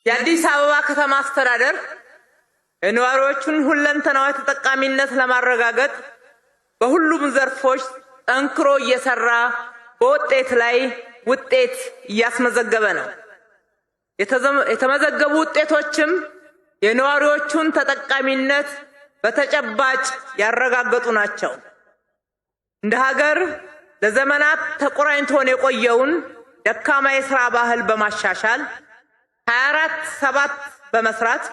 የአዲስ አበባ ከተማ አስተዳደር የነዋሪዎቹን ሁለንተናዊ ተጠቃሚነት ለማረጋገጥ በሁሉም ዘርፎች ጠንክሮ እየሰራ በውጤት ላይ ውጤት እያስመዘገበ ነው። የተመዘገቡ ውጤቶችም የነዋሪዎቹን ተጠቃሚነት በተጨባጭ ያረጋገጡ ናቸው። እንደ ሀገር ለዘመናት ተቆራኝቶን የቆየውን ደካማ የሥራ ባህል በማሻሻል 24/7 በመስራት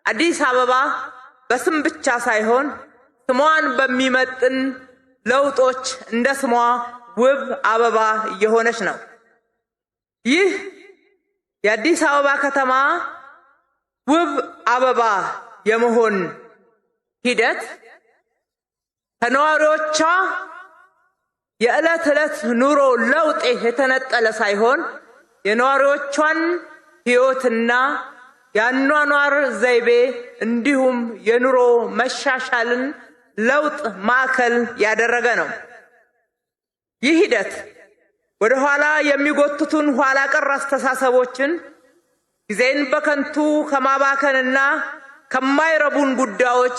አዲስ አበባ በስም ብቻ ሳይሆን ስሟን በሚመጥን ለውጦች እንደ ስሟ ውብ አበባ እየሆነች ነው። ይህ የአዲስ አበባ ከተማ ውብ አበባ የመሆን ሂደት ከነዋሪዎቿ የዕለት ዕለት ኑሮ ለውጥ የተነጠለ ሳይሆን የነዋሪዎቿን ሕይወትና የአኗኗር ዘይቤ እንዲሁም የኑሮ መሻሻልን ለውጥ ማዕከል ያደረገ ነው። ይህ ሂደት ወደ ኋላ የሚጎትቱን ኋላ ቀር አስተሳሰቦችን ጊዜን በከንቱ ከማባከንና ከማይረቡን ጉዳዮች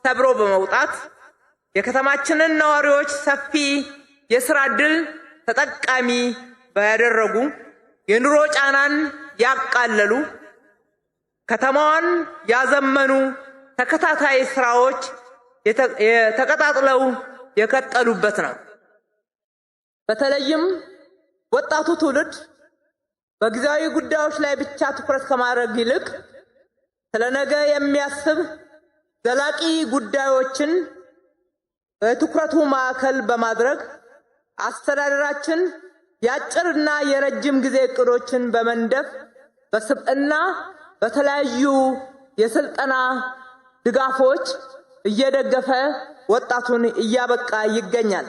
ሰብሮ በመውጣት የከተማችንን ነዋሪዎች ሰፊ የሥራ ዕድል ተጠቃሚ ባያደረጉ የኑሮ ጫናን ያቃለሉ ከተማዋን ያዘመኑ ተከታታይ ስራዎች ተቀጣጥለው የቀጠሉበት ነው። በተለይም ወጣቱ ትውልድ በጊዜያዊ ጉዳዮች ላይ ብቻ ትኩረት ከማድረግ ይልቅ ስለነገ የሚያስብ ዘላቂ ጉዳዮችን በትኩረቱ ማዕከል በማድረግ አስተዳደራችን የአጭርና የረጅም ጊዜ እቅዶችን በመንደፍ በስብዕና በተለያዩ የስልጠና ድጋፎች እየደገፈ ወጣቱን እያበቃ ይገኛል።